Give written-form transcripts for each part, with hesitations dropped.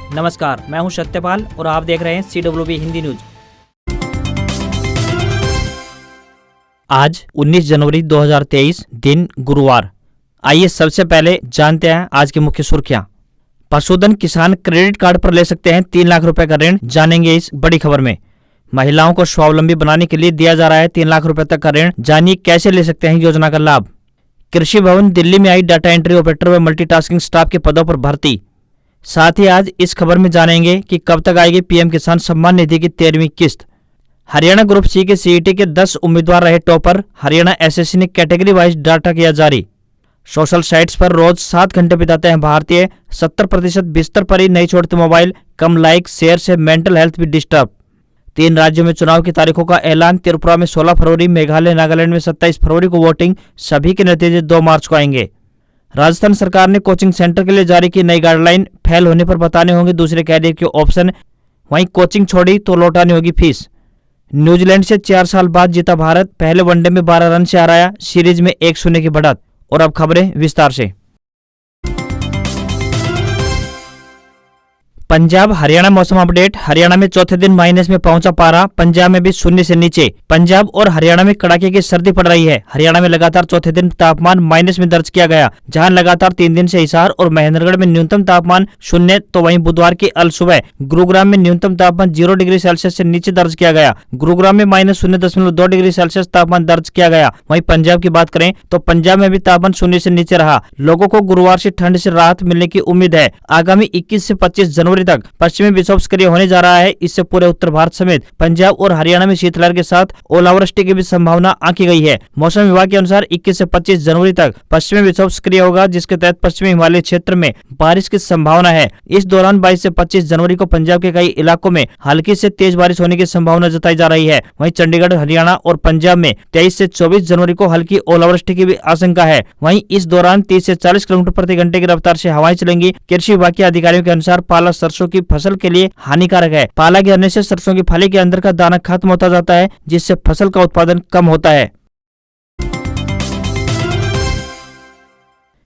नमस्कार, मैं हूं सत्यपाल और आप देख रहे हैं CWB हिंदी न्यूज। आज 19 जनवरी 2023 दिन गुरुवार। आइए सबसे पहले जानते हैं आज की मुख्य सुर्खियां। पशुधन किसान क्रेडिट कार्ड पर ले सकते हैं 3 लाख रुपए का ऋण, जानेंगे इस बड़ी खबर में। महिलाओं को स्वावलंबी बनाने के लिए दिया जा रहा है 3 लाख रुपए तक का ऋण, जानिए कैसे ले सकते हैं योजना का लाभ। कृषि भवन दिल्ली में आई डाटा एंट्री ऑपरेटर व मल्टीटास्किंग स्टाफ के पदों पर भर्ती। साथ ही आज इस खबर में जानेंगे कि कब तक आएगी पीएम किसान सम्मान निधि की 13वीं किस्त। हरियाणा ग्रुप सी के सीईटी के 10 उम्मीदवार रहे टॉपर, हरियाणा एसएससी ने कैटेगरी वाइज डाटा किया जारी। सोशल साइट्स पर रोज 7 घंटे बिताते हैं भारतीय, 70% बिस्तर पर ही नहीं छोड़ते मोबाइल, कम लाइक शेयर से मेंटल हेल्थ भी डिस्टर्ब। 3 राज्यों में चुनाव की तारीखों का ऐलान, त्रिपुरा में 16 फरवरी, मेघालय नागालैंड में 27 फरवरी को वोटिंग, सभी के नतीजे 2 मार्च को आएंगे। राजस्थान सरकार ने कोचिंग सेंटर के लिए जारी की नई गाइडलाइन, फेल होने पर बताने होंगे दूसरे कैरियर के ऑप्शन, वहीं कोचिंग छोड़ी तो लौटानी होगी फीस। न्यूजीलैंड से 4 साल बाद जीता भारत, पहले वनडे में 12 रन से हराया, सीरीज में 1-0 की बढ़त। और अब खबरें विस्तार से। पंजाब हरियाणा मौसम अपडेट। हरियाणा में चौथे दिन माइनस में पहुंचा पारा, पंजाब में भी 0 से नीचे। पंजाब और हरियाणा में कड़ाके की सर्दी पड़ रही है। हरियाणा में लगातार चौथे दिन तापमान माइनस में दर्ज किया गया, जहां लगातार 3 दिन से हिसार और महेंद्रगढ़ में न्यूनतम तापमान 0, तो वहीं बुधवार की अल सुबह गुरुग्राम में न्यूनतम तापमान 0 डिग्री सेल्सियस से नीचे दर्ज किया गया। गुरुग्राम में -0.2 डिग्री सेल्सियस तापमान दर्ज किया गया। वहीं पंजाब की बात करें तो पंजाब में भी तापमान 0 से नीचे रहा। लोगों को गुरुवार से ठंड से राहत मिलने की उम्मीद है। आगामी 21 से 25 जनवरी तक पश्चिमी विक्षोभ सक्रिय होने जा रहा है। इससे पूरे उत्तर भारत समेत पंजाब और हरियाणा में शीतलहर के साथ ओलावृष्टि की भी संभावना आंकी गई है। मौसम विभाग के अनुसार 21 से 25 जनवरी तक पश्चिमी विक्षोभ सक्रिय होगा, जिसके तहत पश्चिमी हिमालय क्षेत्र में बारिश की संभावना है। इस दौरान 22 से 25 जनवरी को पंजाब के कई इलाकों में हल्की से तेज बारिश होने की संभावना जताई जा रही है। वहीं चंडीगढ़, हरियाणा और पंजाब में 23 से 24 जनवरी को हल्की ओलावृष्टि की भी आशंका है। वहीं इस दौरान 30 से 40 किलोमीटर प्रति घंटे की रफ्तार से हवाएं चलेंगी। कृषि विभाग के अधिकारियों के अनुसार पाला सरसों की फसल के लिए हानिकारक है। पाला गिरने से सरसों की फली के अंदर का दाना खत्म होता जाता है, जिससे फसल का उत्पादन कम होता है।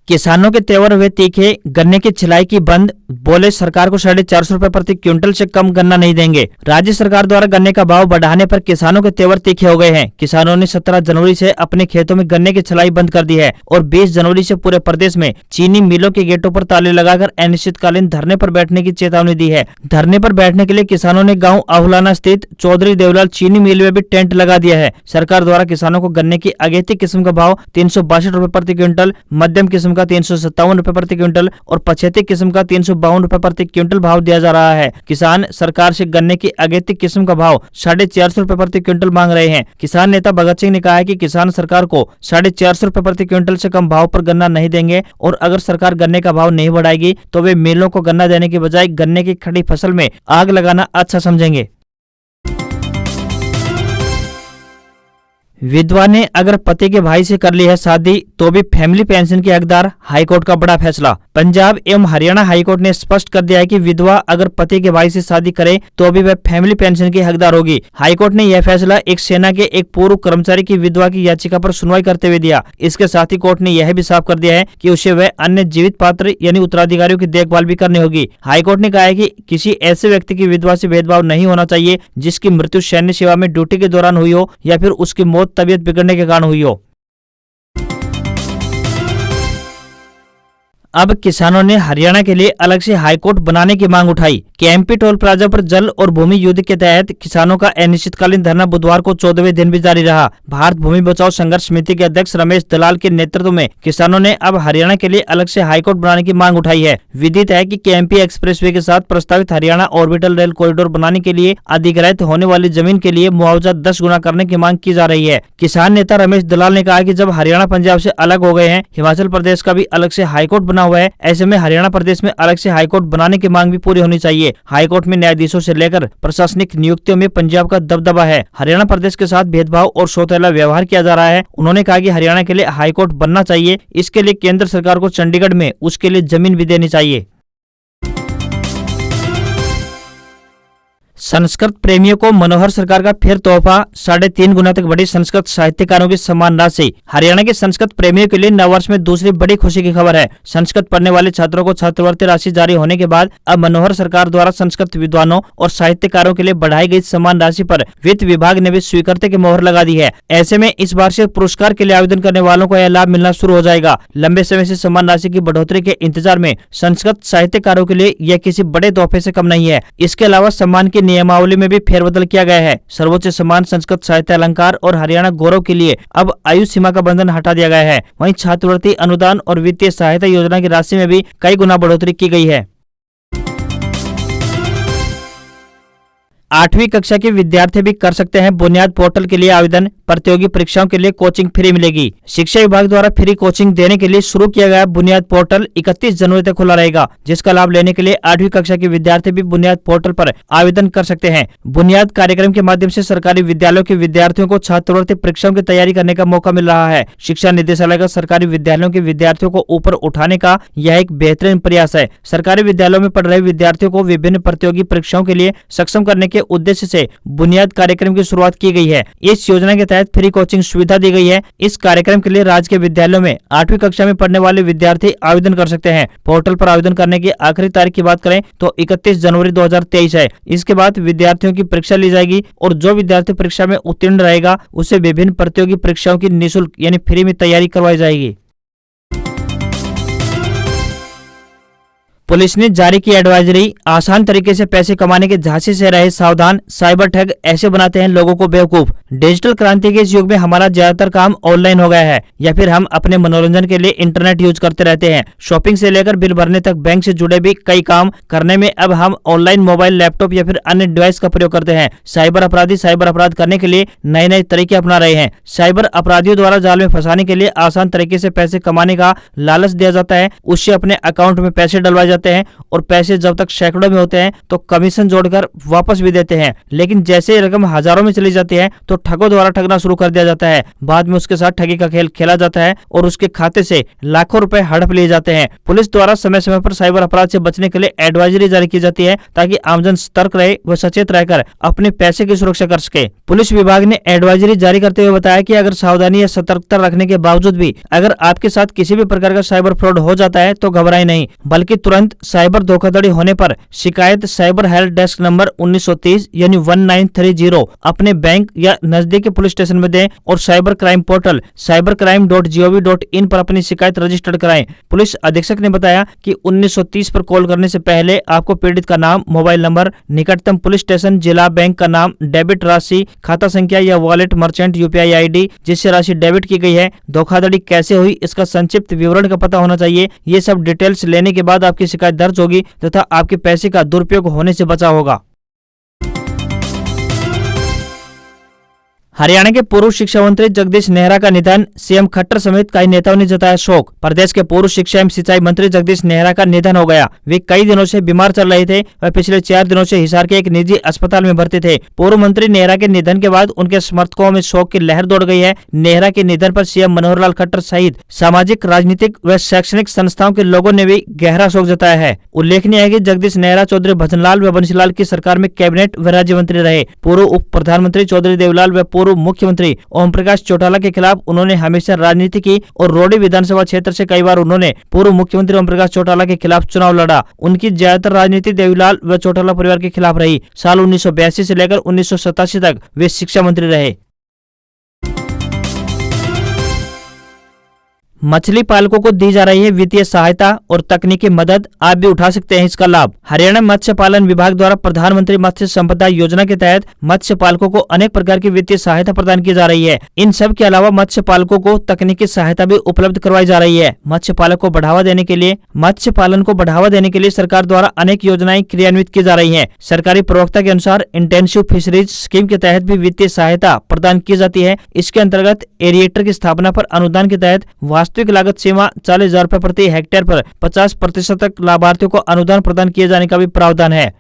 किसानों के तेवर हुए तीखे, गन्ने की छिलाई की बंद, बोले सरकार को 450 रुपए प्रति क्विंटल से कम गन्ना नहीं देंगे। राज्य सरकार द्वारा गन्ने का भाव बढ़ाने पर किसानों के तेवर तीखे हो गए हैं। किसानों ने 17 जनवरी से अपने खेतों में गन्ने की छिलाई बंद कर दी है और 20 जनवरी से पूरे प्रदेश में चीनी मिलों के गेटों पर ताले लगाकर अनिश्चितकालीन धरने पर बैठने की चेतावनी दी है। धरने पर बैठने के लिए किसानों ने गाँव अहुलाना स्थित चौधरी देवलाल चीनी मिल में भी टेंट लगा दिया है। सरकार द्वारा किसानों को गन्ने की अगेती किस्म का भाव 362 रुपए प्रति क्विंटल, मध्यम किस्म का 357 रुपए प्रति क्विंटल और पछेती किस्म का 352 रुपए प्रति क्विंटल भाव दिया जा रहा है। किसान सरकार से गन्ने की अगेती किस्म का भाव 450 रुपए प्रति क्विंटल मांग रहे हैं। किसान नेता भगत सिंह ने कहा है कि किसान सरकार को 450 रुपए प्रति क्विंटल से कम भाव पर गन्ना नहीं देंगे और अगर सरकार गन्ने का भाव नहीं बढ़ाएगी तो वे मिलों को गन्ना देने की बजाय गन्ने की खड़ी फसल में आग लगाना अच्छा समझेंगे। विधवा ने अगर पति के भाई से कर ली है शादी तो भी फैमिली पेंशन की हकदार, हाईकोर्ट का बड़ा फैसला। पंजाब एवं हरियाणा हाईकोर्ट ने स्पष्ट कर दिया है कि विधवा अगर पति के भाई से शादी करे तो भी वह फैमिली पेंशन की हकदार होगी। हाईकोर्ट ने यह फैसला एक सेना के एक पूर्व कर्मचारी की विधवा की याचिका पर सुनवाई करते हुए दिया। इसके साथ ही कोर्ट ने यह भी साफ कर दिया है कि उसे वह अन्य जीवित पात्र यानी उत्तराधिकारियों की देखभाल भी करनी होगी। हाईकोर्ट ने कहा है कि किसी ऐसे व्यक्ति की विधवा से भेदभाव नहीं होना चाहिए जिसकी मृत्यु सैन्य सेवा में ड्यूटी के दौरान हुई हो या फिर उसकी मौत तबीयत बिगड़ने के कारण हुई हो। अब किसानों ने हरियाणा के लिए अलग से हाईकोर्ट बनाने की मांग उठाई। केएमपी टोल प्लाजा पर जल और भूमि युद्ध के तहत किसानों का अनिश्चितकालीन धरना बुधवार को 14वें दिन भी जारी रहा। भारत भूमि बचाओ संघर्ष समिति के अध्यक्ष रमेश दलाल के नेतृत्व में किसानों ने अब हरियाणा के लिए अलग से हाईकोर्ट बनाने की मांग उठाई है। विदित है कि केएमपी एक्सप्रेसवे के साथ प्रस्तावित हरियाणा ऑर्बिटल रेल कॉरिडोर बनाने के लिए अधिग्रहित होने वाली जमीन के लिए मुआवजा 10 गुना करने की मांग की जा रही है। किसान नेता रमेश दलाल ने कहा कि जब हरियाणा पंजाब से अलग हो गए हैं, हिमाचल प्रदेश का भी अलग से हाईकोर्ट बना हुआ है, ऐसे में हरियाणा प्रदेश में अलग से हाईकोर्ट बनाने की मांग भी पूरी होनी चाहिए। हाईकोर्ट में न्यायाधीशों से लेकर प्रशासनिक नियुक्तियों में पंजाब का दबदबा है। हरियाणा प्रदेश के साथ भेदभाव और सौतेला व्यवहार किया जा रहा है। उन्होंने कहा कि हरियाणा के लिए हाईकोर्ट बनना चाहिए। इसके लिए केंद्र सरकार को चंडीगढ़ में उसके लिए जमीन भी देनी चाहिए। संस्कृत प्रेमियों को मनोहर सरकार का फिर तोहफा, 3.5 गुना तक बढ़ी संस्कृत साहित्यकारों की सम्मान राशि। हरियाणा के संस्कृत प्रेमियों के लिए नववर्ष में दूसरी बड़ी खुशी की खबर है। संस्कृत पढ़ने वाले छात्रों को छात्रवृत्ति राशि जारी होने के बाद अब मनोहर सरकार द्वारा संस्कृत विद्वानों और साहित्यकारों के लिए बढ़ाई गई सम्मान राशि पर वित्त विभाग ने भी स्वीकृति की मोहर लगा दी है। ऐसे में इस बार से पुरस्कार के लिए आवेदन करने वालों को यह लाभ मिलना शुरू हो जाएगा। लंबे समय से सम्मान राशि की बढ़ोतरी के इंतजार में संस्कृत साहित्यकारों के लिए यह किसी बड़े तोहफे से कम नहीं है। इसके अलावा सम्मान की नियमावली में भी फेरबदल किया गया है। सर्वोच्च सम्मान संस्कृत साहित्य अलंकार और हरियाणा गौरव के लिए अब आयु सीमा का बंधन हटा दिया गया है। वहीं छात्रवृत्ति अनुदान और वित्तीय सहायता योजना की राशि में भी कई गुना बढ़ोतरी की गई है। 8वीं कक्षा के विद्यार्थी भी कर सकते हैं बुनियाद पोर्टल के लिए आवेदन। प्रतियोगी परीक्षाओं के लिए कोचिंग फ्री मिलेगी। शिक्षा विभाग द्वारा फ्री कोचिंग देने के लिए शुरू किया गया बुनियाद पोर्टल 31 जनवरी तक खुला रहेगा, जिसका लाभ लेने के लिए 8वीं कक्षा के विद्यार्थी भी बुनियाद पोर्टल पर आवेदन कर सकते हैं। बुनियाद कार्यक्रम के माध्यम से सरकारी विद्यालयों के विद्यार्थियों को छात्रवृत्ति परीक्षाओं की तैयारी करने का मौका मिल रहा है। शिक्षा निदेशालय का सरकारी विद्यालयों के विद्यार्थियों को ऊपर उठाने का यह एक बेहतरीन प्रयास है। सरकारी विद्यालयों में पढ़ रहे विद्यार्थियों को विभिन्न प्रतियोगी परीक्षाओं के लिए सक्षम करने के उद्देश्य से बुनियाद कार्यक्रम की शुरुआत की गई है। इस योजना के तहत फ्री कोचिंग सुविधा दी गई है। इस कार्यक्रम के लिए राज्य के विद्यालयों में 8वीं कक्षा में पढ़ने वाले विद्यार्थी आवेदन कर सकते हैं। पोर्टल पर आवेदन करने की आखिरी तारीख की बात करें तो 31 जनवरी 2023 है। इसके बाद विद्यार्थियों की परीक्षा ली जाएगी और जो विद्यार्थी परीक्षा में उत्तीर्ण रहेगा उसे विभिन्न प्रतियोगी परीक्षाओं की निःशुल्क यानी फ्री में तैयारी करवाई जाएगी। पुलिस ने जारी की एडवाइजरी, आसान तरीके से पैसे कमाने के झांसे से रहे सावधान, साइबर ठग ऐसे बनाते हैं लोगों को बेवकूफ। डिजिटल क्रांति के इस युग में हमारा ज्यादातर काम ऑनलाइन हो गया है या फिर हम अपने मनोरंजन के लिए इंटरनेट यूज करते रहते हैं। शॉपिंग से लेकर बिल भरने तक बैंक से जुड़े भी कई काम करने में अब हम ऑनलाइन मोबाइल, लैपटॉप या फिर अन्य डिवाइस का प्रयोग करते हैं। साइबर अपराधी साइबर अपराध करने के लिए नए नए तरीके अपना रहे हैं। साइबर अपराधियों द्वारा जाल में फंसाने के लिए आसान तरीके से पैसे कमाने का लालच दिया जाता है। उससे अपने अकाउंट में पैसे डलवाए जाते हैं और पैसे जब तक सैकड़ों में होते हैं तो कमीशन जोड़कर वापस भी देते हैं, लेकिन जैसे रकम हजारों में चली जाती है तो ठगों द्वारा ठगना शुरू कर दिया जाता है। बाद में उसके साथ ठगी का खेल खेला जाता है और उसके खाते से लाखों रुपए हड़प लिए जाते हैं। पुलिस द्वारा समय समय पर साइबर अपराध से बचने के लिए एडवाइजरी जारी की जाती है ताकि आमजन सतर्क रहे व सचेत रहकर अपने पैसे की सुरक्षा कर सके। पुलिस विभाग ने एडवाइजरी जारी करते हुए बताया कि अगर सावधानी या सतर्कता रखने के बावजूद भी अगर आपके साथ किसी भी प्रकार का साइबर फ्रॉड हो जाता है तो घबराएं नहीं, बल्कि तुरंत साइबर धोखाधड़ी होने पर शिकायत साइबर हेल्प डेस्क नंबर 1930 यानी 1930 अपने बैंक या नजदीकी पुलिस स्टेशन में दें और साइबर क्राइम पोर्टल cybercrime.gov.in पर अपनी शिकायत रजिस्टर्ड कराएं। पुलिस अधीक्षक ने बताया कि 1930 पर कॉल करने से पहले आपको पीड़ित का नाम, मोबाइल नंबर, निकटतम पुलिस स्टेशन, जिला, बैंक का नाम, डेबिट राशि, खाता संख्या या वॉलेट, मर्चेंट, UPI ID जिससे राशि डेबिट की गई है, धोखाधड़ी कैसे हुई इसका संक्षिप्त विवरण का पता होना चाहिए। ये सब डिटेल्स लेने के बाद आपकी शिकायत दर्ज होगी तथा आपके पैसे का दुरुपयोग होने से बचा होगा। हरियाणा के पूर्व शिक्षा मंत्री जगदीश नेहरा का निधन, CM खट्टर समेत कई नेताओं ने जताया शोक। प्रदेश के पूर्व शिक्षा एवं सिंचाई मंत्री जगदीश नेहरा का निधन हो गया। वे कई दिनों से बीमार चल रहे थे। वह पिछले 4 दिनों से हिसार के एक निजी अस्पताल में भर्ती थे। पूर्व मंत्री नेहरा के निधन के बाद उनके समर्थकों में शोक की लहर दौड़ गई है। नेहरा के निधन पर CM मनोहर लाल खट्टर सहित सामाजिक, राजनीतिक व शैक्षणिक संस्थाओं के लोगों ने भी गहरा शोक जताया है। उल्लेखनीय है कि जगदीश नेहरा चौधरी भजनलाल व बंशीलाल की सरकार में कैबिनेट व राज्य मंत्री रहे। पूर्व उप प्रधानमंत्री चौधरी देवलाल व पूर्व मुख्यमंत्री ओम प्रकाश चौटाला के खिलाफ उन्होंने हमेशा राजनीति की और रोडी विधानसभा क्षेत्र से कई बार उन्होंने पूर्व मुख्यमंत्री ओम प्रकाश चौटाला के खिलाफ चुनाव लड़ा। उनकी ज्यादातर राजनीति देवीलाल व चौटाला परिवार के खिलाफ रही। साल 1982 से लेकर 1987 तक वे शिक्षा मंत्री रहे। मछली पालकों को दी जा रही है वित्तीय सहायता और तकनीकी मदद, आप भी उठा सकते हैं इसका लाभ। हरियाणा मत्स्य पालन विभाग द्वारा प्रधानमंत्री मत्स्य संपदा योजना के तहत मत्स्य पालकों को अनेक प्रकार की वित्तीय सहायता प्रदान की जा रही है। इन सब के अलावा मत्स्य पालकों को तकनीकी सहायता भी उपलब्ध करवाई जा रही है। मत्स्य पालन को बढ़ावा देने के लिए सरकार द्वारा अनेक योजनाएं क्रियान्वित की जा रही है। सरकारी प्रवक्ता के अनुसार इंटेंसिव फिशरीज स्कीम के तहत भी वित्तीय सहायता प्रदान की जाती है। इसके अंतर्गत एरिएटर की स्थापना पर अनुदान के तहत वास्तविक लागत सीमा 40,000 रुपए प्रति हेक्टेयर पर 50% तक लाभार्थियों को अनुदान प्रदान किए जाने का भी प्रावधान है।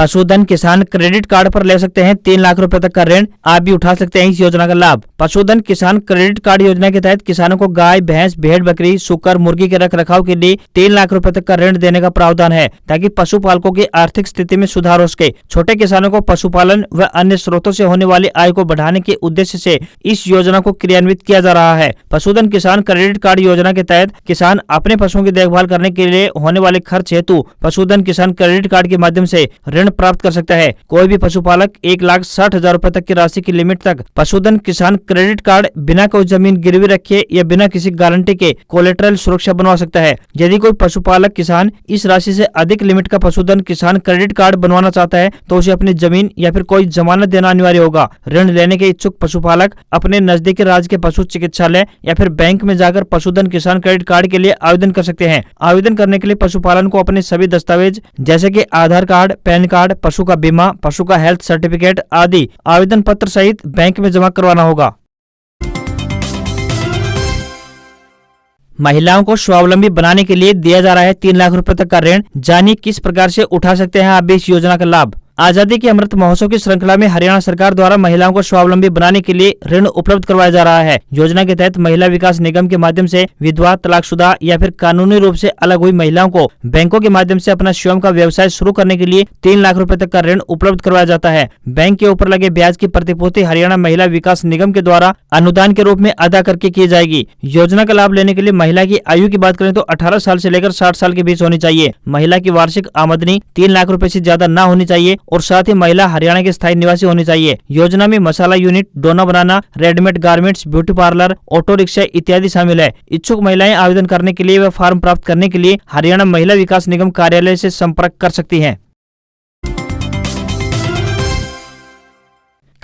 पशुधन किसान क्रेडिट कार्ड पर ले सकते हैं 3 लाख रुपए तक का ऋण। आप भी उठा सकते हैं इस योजना का लाभ। पशुधन किसान क्रेडिट कार्ड योजना के तहत किसानों को गाय, भैंस, भेड़, बकरी, सुकर, मुर्गी के रख रखाव के लिए 3 लाख रुपए तक का ऋण देने का प्रावधान है, ताकि पशुपालकों की आर्थिक स्थिति में सुधार हो सके। छोटे किसानों को पशुपालन व अन्य स्रोतों से होने वाली आय को बढ़ाने के उद्देश्य से इस योजना को क्रियान्वित किया जा रहा है। पशुधन किसान क्रेडिट कार्ड योजना के तहत किसान अपने पशुओं की देखभाल करने के लिए होने वाले खर्च हेतु पशुधन किसान क्रेडिट कार्ड के माध्यम से ऋण प्राप्त कर सकता है। कोई भी पशुपालक 1,60,000 रुपए तक की राशि की लिमिट तक पशुधन किसान क्रेडिट कार्ड बिना कोई जमीन गिरवी रखे या बिना किसी गारंटी के कोलेटरल सुरक्षा बनवा सकता है। यदि कोई पशुपालक किसान इस राशि से अधिक लिमिट का पशुधन किसान क्रेडिट कार्ड बनवाना चाहता है तो उसे अपनी जमीन या फिर कोई जमानत देना अनिवार्य होगा। ऋण लेने के इच्छुक पशुपालक अपने नजदीकी राज्य के पशु चिकित्सालय या फिर बैंक में जाकर पशुधन किसान क्रेडिट कार्ड के लिए आवेदन कर सकते हैं। आवेदन करने के लिए पशुपालन को अपने सभी दस्तावेज जैसे कि आधार कार्ड, पैन कार्ड, पशु का बीमा, पशु का हेल्थ सर्टिफिकेट आदि आवेदन पत्र सहित बैंक में जमा करवाना होगा। महिलाओं को स्वावलंबी बनाने के लिए दिया जा रहा है 3 लाख रुपए तक का ऋण। जानिए किस प्रकार से उठा सकते हैं आप भी इस योजना का लाभ। आजादी के अमृत महोत्सव की श्रृंखला में हरियाणा सरकार द्वारा महिलाओं को स्वावलंबी बनाने के लिए ऋण उपलब्ध करवाया जा रहा है। योजना के तहत महिला विकास निगम के माध्यम से विधवा, तलाकशुदा या फिर कानूनी रूप से अलग हुई महिलाओं को बैंकों के माध्यम से अपना स्वयं का व्यवसाय शुरू करने के लिए 3 लाख रुपए तक का ऋण उपलब्ध करवाया जाता है। बैंक के ऊपर लगे ब्याज की प्रतिपूर्ति हरियाणा महिला विकास निगम के द्वारा अनुदान के रूप में अदा करके की जाएगी। योजना का लाभ लेने के लिए महिला की आयु की बात करें तो 18 साल से लेकर 60 साल के बीच होनी चाहिए। महिला की वार्षिक आमदनी 3 लाख रुपए से ज्यादा न होनी चाहिए और साथ ही महिला हरियाणा के स्थायी निवासी होनी चाहिए। योजना में मसाला यूनिट, डोना बनाना, readymade garments, beauty parlour, auto rickshaw इत्यादि शामिल है। इच्छुक महिलाएं आवेदन करने के लिए व फॉर्म प्राप्त करने के लिए हरियाणा महिला विकास निगम कार्यालय से संपर्क कर सकती हैं।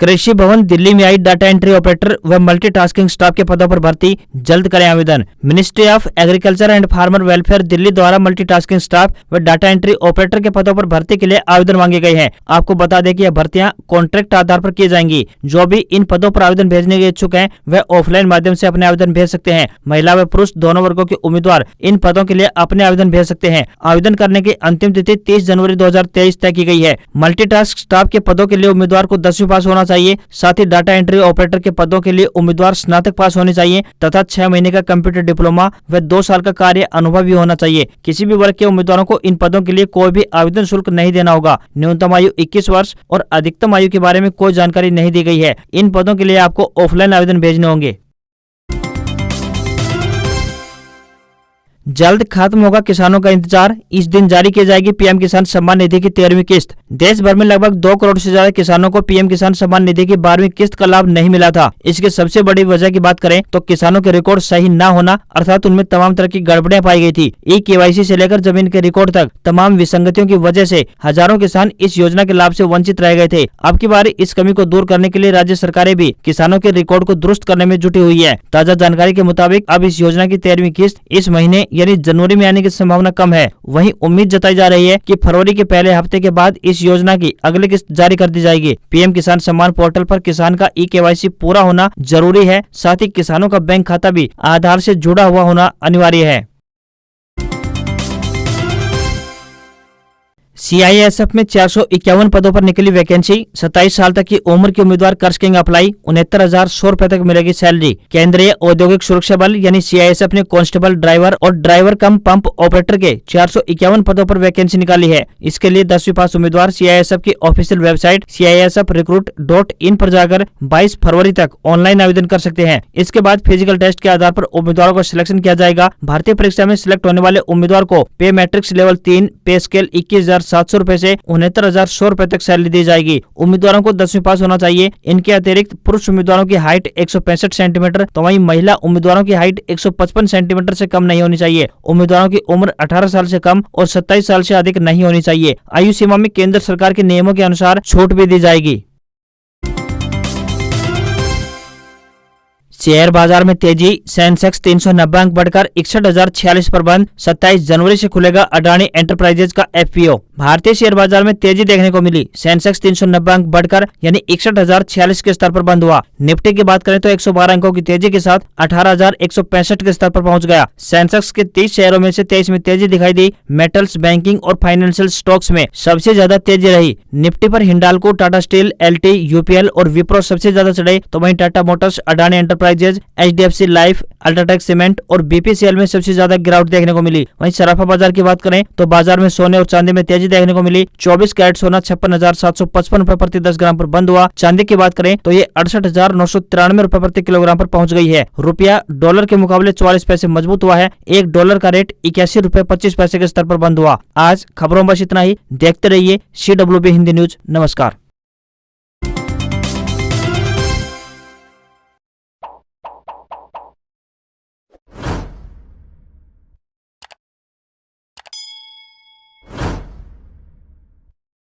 कृषि भवन दिल्ली में आई डाटा एंट्री ऑपरेटर व मल्टीटास्किंग स्टाफ के पदों पर भर्ती, जल्द करें आवेदन। Ministry of agriculture and farmer welfare Delhi द्वारा मल्टीटास्किंग स्टाफ व डाटा एंट्री ऑपरेटर के पदों पर भर्ती के लिए आवेदन मांगे गए हैं। आपको बता दें कि यह भर्तियां कॉन्ट्रैक्ट आधार पर की जाएंगी। जो भी इन पदों पर आवेदन भेजने के इच्छुक हैं वह ऑफलाइन माध्यम से अपने आवेदन भेज सकते हैं। महिला व पुरुष दोनों वर्गों के उम्मीदवार इन पदों के लिए अपने आवेदन भेज सकते हैं। आवेदन करने की अंतिम तिथि 30 जनवरी 2023 तय की गई है। मल्टीटास्क स्टाफ के पदों के लिए उम्मीदवार को 10वीं पास होना चाहिए। साथ ही डाटा एंट्री ऑपरेटर के पदों के लिए उम्मीदवार स्नातक पास होने चाहिए तथा 6 महीने का कंप्यूटर डिप्लोमा व 2 साल का कार्य अनुभव भी होना चाहिए। किसी भी वर्ग के उम्मीदवारों को इन पदों के लिए कोई भी आवेदन शुल्क नहीं देना होगा। न्यूनतम आयु 21 वर्ष और अधिकतम आयु के बारे में कोई जानकारी नहीं दी गई है। इन पदों के लिए आपको ऑफलाइन आवेदन भेजने होंगे। जल्द खत्म होगा किसानों का इंतजार, इस दिन जारी की जाएगी पीएम किसान सम्मान निधि की 13वीं किस्त। देश भर में लगभग 2 करोड़ से ज्यादा किसानों को पीएम किसान सम्मान निधि की 12वीं किस्त का लाभ नहीं मिला था। इसकी सबसे बड़ी वजह की बात करें तो किसानों के रिकॉर्ड सही न होना, अर्थात उनमें तमाम तरह की गड़बड़ियां पाई गई थी। ई-केवाईसी से लेकर जमीन के रिकॉर्ड तक तमाम विसंगतियों की वजह से हजारों किसान इस योजना के लाभ से वंचित रह गए थे। अब की बार इस कमी को दूर करने के लिए राज्य सरकारें भी किसानों के रिकॉर्ड को दुरुस्त करने में जुटी हुई है। ताजा जानकारी के मुताबिक अब इस योजना की 13वीं किस्त इस महीने यानी जनवरी में की संभावना कम है। वहीं उम्मीद जताई जा रही है कि फरवरी के पहले हफ्ते के बाद इस योजना की अगली किस्त जारी कर दी जाएगी। पीएम किसान सम्मान पोर्टल पर किसान का ई-केवाईसी पूरा होना जरूरी है। साथ ही किसानों का बैंक खाता भी आधार से जुड़ा हुआ होना अनिवार्य है। सीआईएसएफ में 451 पदों पर निकली वैकेंसी। 27 साल तक की उम्र के उम्मीदवार कर सकेंगे अप्लाई। 69,100 रुपए तक मिलेगी सैलरी। केंद्रीय औद्योगिक सुरक्षा बल यानी सीआईएसएफ ने कांस्टेबल, ड्राइवर और ड्राइवर कम पंप ऑपरेटर के 451 पदों पर वैकेंसी निकाली है। इसके लिए 10वीं पास उम्मीदवार सीआईएसएफ की ऑफिशियल वेबसाइट CISFrecruit.in पर जाकर 22 फरवरी तक ऑनलाइन आवेदन कर सकते हैं। इसके बाद फिजिकल टेस्ट के आधार पर उम्मीदवारों का सिलेक्शन किया जाएगा। भर्ती परीक्षा में सिलेक्ट होने वाले उम्मीदवार को पे मैट्रिक्स लेवल 3 पे स्केल 21,700 रुपए से 69,100 रुपए तक सैलरी दी जाएगी। उम्मीदवारों को 10वीं पास होना चाहिए। इनके अतिरिक्त पुरुष उम्मीदवारों की हाइट 165 सेंटीमीटर तो वहीं महिला उम्मीदवारों की हाइट 155 सेंटीमीटर से कम नहीं होनी चाहिए। उम्मीदवारों की उम्र 18 साल से कम और 27 साल से अधिक नहीं होनी चाहिए। आयु सीमा में केंद्र सरकार के नियमों के अनुसार छूट भी दी जाएगी। शेयर बाजार में तेजी, सेंसेक्स 390 अंक बढ़कर 61,046 पर बंद। 27 जनवरी से खुलेगा अडानी एंटरप्राइजेज का एफपीओ। भारतीय शेयर बाजार में तेजी देखने को मिली। सेंसेक्स 390 अंक बढ़कर यानी 61,046 के स्तर पर बंद हुआ। निफ्टी की बात करें तो 112 अंकों की तेजी के साथ 18,165 के स्तर पर पहुंच गया। सेंसेक्स के 30 शेयरों में से 23 में तेजी दिखाई दी। मेटल्स, बैंकिंग और फाइनेंशियल स्टॉक्स में सबसे ज्यादा तेजी रही। निफ्टी पर Hindalco, Tata steel, LT, UPL और विप्रो सबसे ज्यादा चढ़े, तो वहीं Tata Motors, Adani enterprises, HDFC life, UltraTech cement और बीपीसीएल में सबसे ज्यादा गिरावट देखने को मिली। वहीं सराफा बाजार की बात करें तो बाजार में सोने और चांदी में तेजी देखने को मिली। 24 कैरेट सोना 56,755 रुपए प्रति 10 ग्राम पर बंद हुआ। चांदी की बात करें तो ये 68,993 रुपए प्रति किलोग्राम पर पहुंच गई है। रुपया डॉलर के मुकाबले 44 पैसे मजबूत हुआ है। $1 का रेट 81 रुपए 25 पैसे के स्तर पर बंद हुआ। आज खबरों बस इतना ही। देखते रहिए CWB हिंदी न्यूज। नमस्कार।